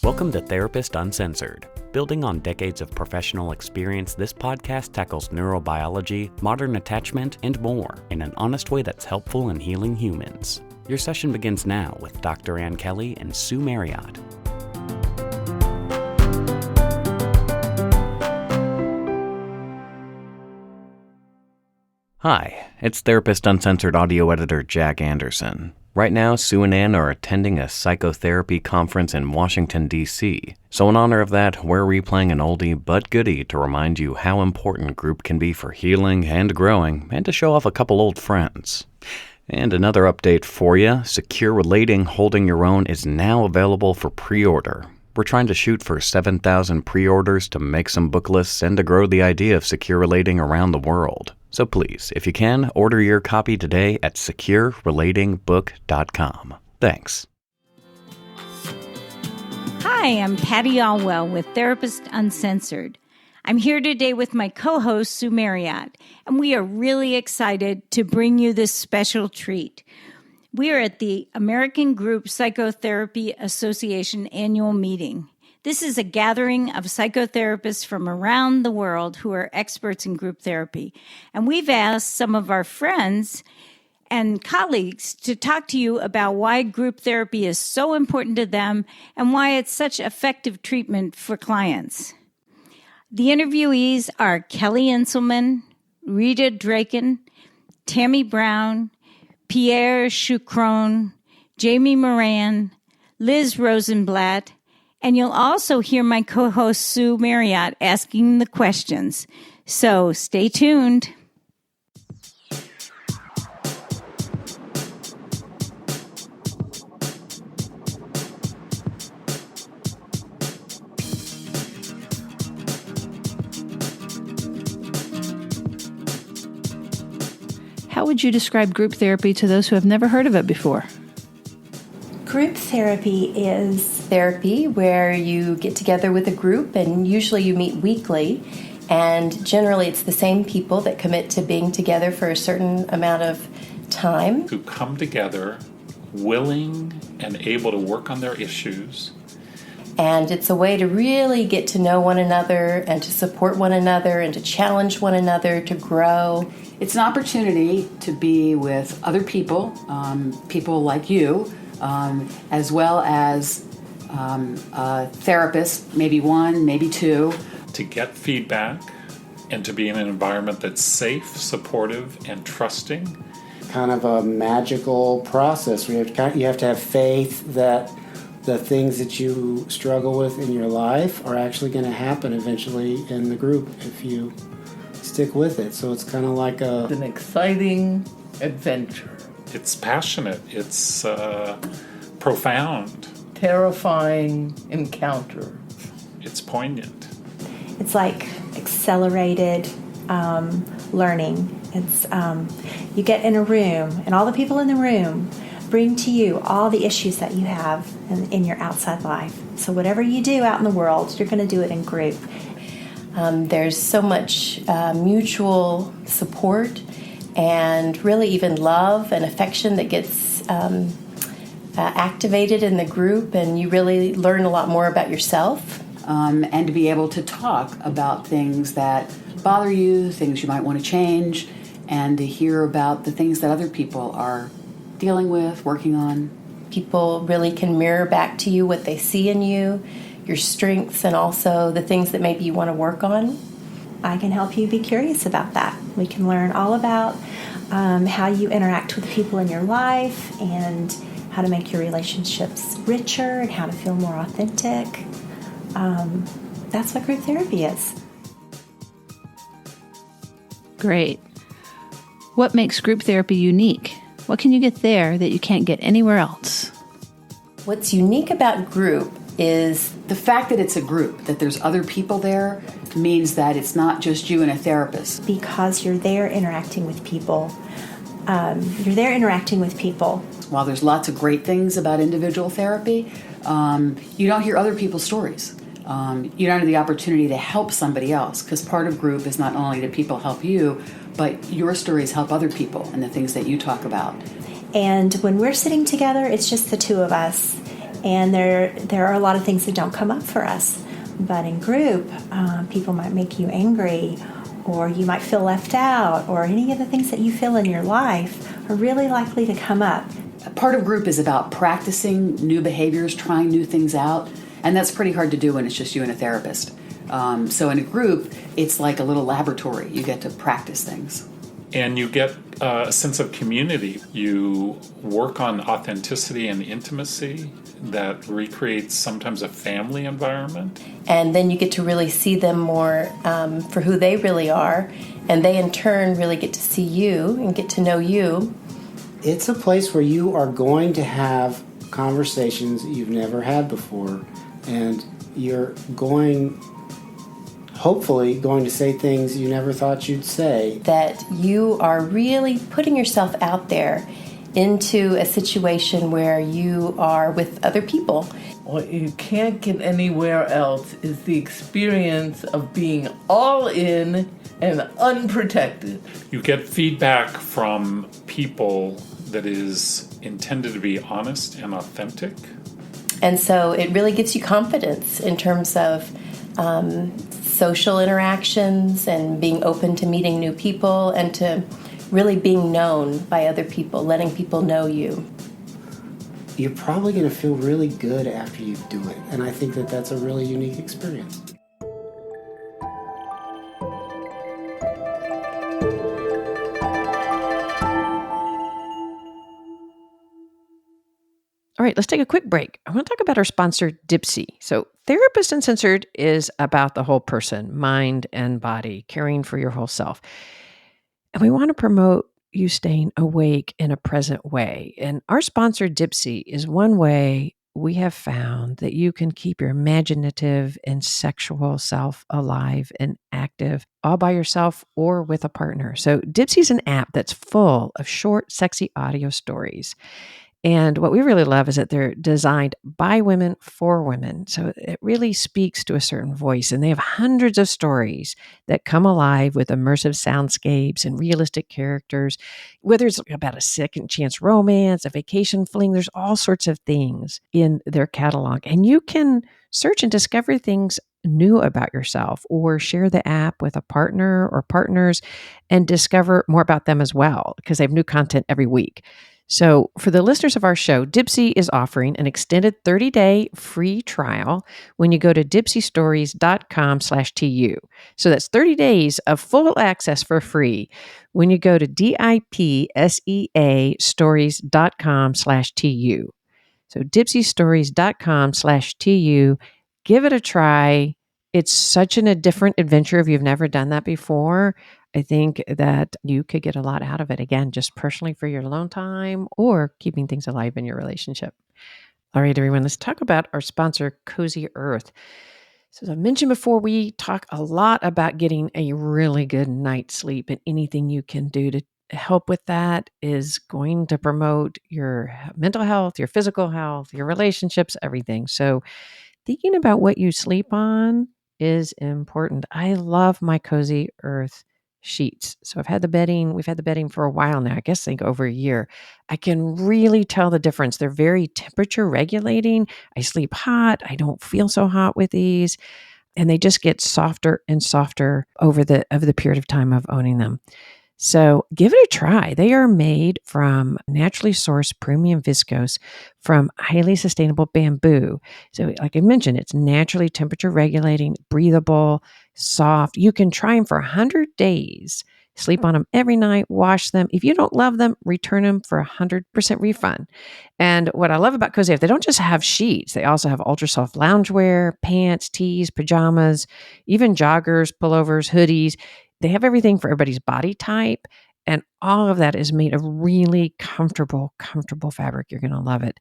Welcome to Therapist Uncensored. Building on decades of professional experience, this podcast tackles neurobiology, modern attachment, and more in an honest way that's helpful in healing humans. Your session begins now with Dr. Ann Kelly and Sue Marriott. Hi, it's Therapist Uncensored audio editor Jack Anderson. Right now, Sue and Ann are attending a psychotherapy conference in Washington, D.C. So in honor of that, we're replaying an oldie but goodie to remind you how important group can be for healing and growing, and to show off a couple old friends. And another update for you, Secure Relating Holding Your Own is now available for pre-order. We're trying to shoot for 7,000 pre-orders to make some book lists and to grow the idea of secure relating around the world. So please, if you can, order your copy today at securerelatingbook.com. Thanks. Hi, I'm Patty Olwell with Therapist Uncensored. I'm here today with my co-host, Sue Marriott, and we are really excited to bring you this special treat. We are at the American Group Psychotherapy Association annual meeting. This is a gathering of psychotherapists from around the world who are experts in group therapy. And we've asked some of our friends and colleagues to talk to you about why group therapy is so important to them and why it's such effective treatment for clients. The interviewees are Kelly Inselman, Rita Draken, Tammy Brown, Pierre Choucron, Jamie Moran, Liz Rosenblatt, and you'll also hear my co-host Sue Marriott asking the questions. So stay tuned. How would you describe group therapy to those who have never heard of it before? Group therapy is therapy where you get together with a group, and usually you meet weekly, and generally it's the same people that commit to being together for a certain amount of time. Who come together willing and able to work on their issues. And it's a way to really get to know one another and to support one another and to challenge one another to grow. It's an opportunity to be with other people, people like you, as well as a therapist, maybe one, maybe two. To get feedback and to be in an environment that's safe, supportive, and trusting. Kind of a magical process where you have to have faith that the things that you struggle with in your life are actually going to happen eventually in the group if you stick with it. So it's kind of like an exciting adventure. It's passionate. It's profound. Terrifying encounter. It's poignant. It's like accelerated learning. It's you get in a room, and all the people in the room bring to you all the issues that you have in your outside life. So whatever you do out in the world, you're going to do it in group. There's so much mutual support and really even love and affection that gets activated in the group, and you really learn a lot more about yourself. And to be able to talk about things that bother you, things you might want to change, and to hear about the things that other people are dealing with, working on. People really can mirror back to you what they see in you, your strengths, and also the things that maybe you want to work on. I can help you be curious about that. We can learn all about how you interact with people in your life and how to make your relationships richer and how to feel more authentic. That's what group therapy is. Great. What makes group therapy unique? What can you get there that you can't get anywhere else? What's unique about group is the fact that it's a group, that there's other people there, means that it's not just you and a therapist. Because you're there interacting with people. While there's lots of great things about individual therapy, you don't hear other people's stories. You don't have the opportunity to help somebody else, because part of group is not only that people help you, but your stories help other people and the things that you talk about. And when we're sitting together, it's just the two of us. And there are a lot of things that don't come up for us. But in group, people might make you angry, or you might feel left out, or any of the things that you feel in your life are really likely to come up. Part of group is about practicing new behaviors, trying new things out, and that's pretty hard to do when it's just you and a therapist. So in a group, it's like a little laboratory. You get to practice things. And you get a sense of community. You work on authenticity and intimacy that recreates sometimes a family environment. And then you get to really see them more for who they really are. And they in turn really get to see you and get to know you. It's a place where you are going to have conversations you've never had before. And you're hopefully going to say things you never thought you'd say. That you are really putting yourself out there into a situation where you are with other people. What you can't get anywhere else is the experience of being all in and unprotected. You get feedback from people that is intended to be honest and authentic. And so it really gives you confidence in terms of social interactions and being open to meeting new people and to really being known by other people, letting people know you. You're probably going to feel really good after you do it. And I think that that's a really unique experience. All right, let's take a quick break. I want to talk about our sponsor, Dipsea. So Therapist Uncensored is about the whole person, mind and body, caring for your whole self. And we want to promote you staying awake in a present way. And our sponsor, Dipsea, is one way we have found that you can keep your imaginative and sexual self alive and active all by yourself or with a partner. So Dipsea is an app that's full of short, sexy audio stories. And what we really love is that they're designed by women for women. So it really speaks to a certain voice. And they have hundreds of stories that come alive with immersive soundscapes and realistic characters. Whether it's about a second chance romance, a vacation fling, there's all sorts of things in their catalog. And you can search and discover things new about yourself or share the app with a partner or partners and discover more about them as well, because they have new content every week. So for the listeners of our show, Dipsea is offering an extended 30-day free trial when you go to dipseastories.com/TU. So that's 30 days of full access for free when you go to DIPSEA stories.com/TU. So dipseastories.com/TU. Give it a try. It's such a different adventure if you've never done that before. I think that you could get a lot out of it, again, just personally for your alone time or keeping things alive in your relationship. All right, everyone, let's talk about our sponsor, Cozy Earth. So as I mentioned before, we talk a lot about getting a really good night's sleep, and anything you can do to help with that is going to promote your mental health, your physical health, your relationships, everything. So thinking about what you sleep on is important. I love my Cozy Earth sheets. So we've had the bedding for a while now, I guess like over a year. I can really tell the difference. They're very temperature regulating. I sleep hot. I don't feel so hot with these. And they just get softer and softer over the period of time of owning them. So give it a try. They are made from naturally sourced premium viscose from highly sustainable bamboo. So like I mentioned, it's naturally temperature regulating, breathable, soft. You can try them for 100 days. Sleep on them every night, wash them. If you don't love them, return them for 100% refund. And what I love about Cozy Earth, they don't just have sheets. They also have ultra soft loungewear, pants, tees, pajamas, even joggers, pullovers, hoodies. They have everything for everybody's body type, and all of that is made of really comfortable fabric. You're going to love it.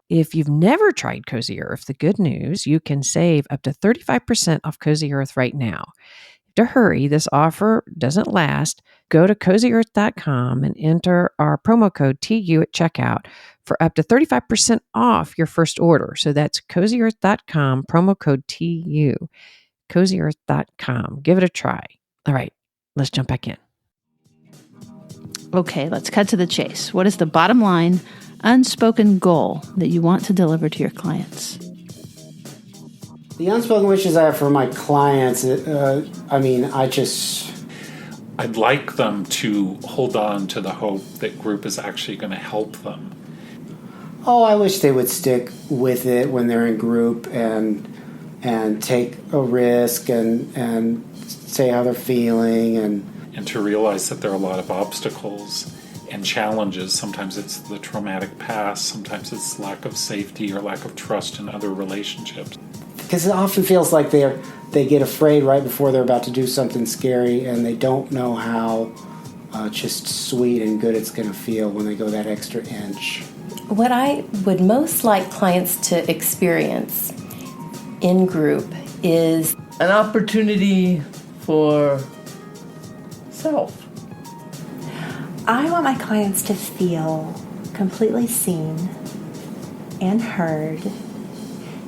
If you've never tried Cozy Earth, the good news, you can save up to 35% off Cozy Earth right now. To hurry, this offer doesn't last. Go to cozyearth.com and enter our promo code TU at checkout for up to 35% off your first order. So that's cozyearth.com, promo code TU, cozyearth.com. Give it a try. All right, let's jump back in. Okay, let's cut to the chase. What is the bottom line unspoken goal that you want to deliver to your clients? The unspoken wishes I have for my clients, I'd like them to hold on to the hope that group is actually going to help them. I wish they would stick with it when they're in group and take a risk and say how they're feeling And to realize that there are a lot of obstacles and challenges. Sometimes it's the traumatic past, sometimes it's lack of safety or lack of trust in other relationships. because it often feels like they get afraid right before they're about to do something scary, and they don't know how just sweet and good it's going to feel when they go that extra inch. What I would most like clients to experience in group is an opportunity for self. I want my clients to feel completely seen and heard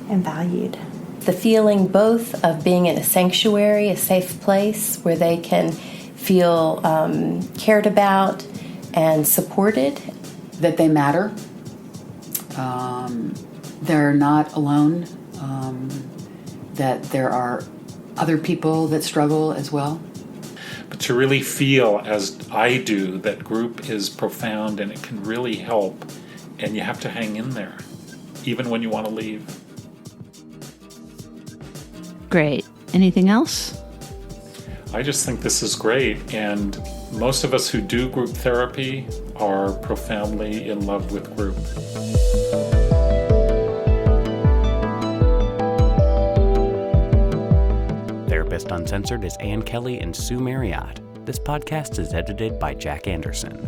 and valued. the feeling both of being in a sanctuary, a safe place where they can feel cared about and supported. That they matter. They're not alone. That there are other people that struggle as well. But to really feel, as I do, that group is profound and it can really help, and you have to hang in there, even when you want to leave. Great. Anything else? I just think this is great, and most of us who do group therapy are profoundly in love with group. Therapist Uncensored is Ann Kelly and Sue Marriott. This podcast is edited by Jack Anderson.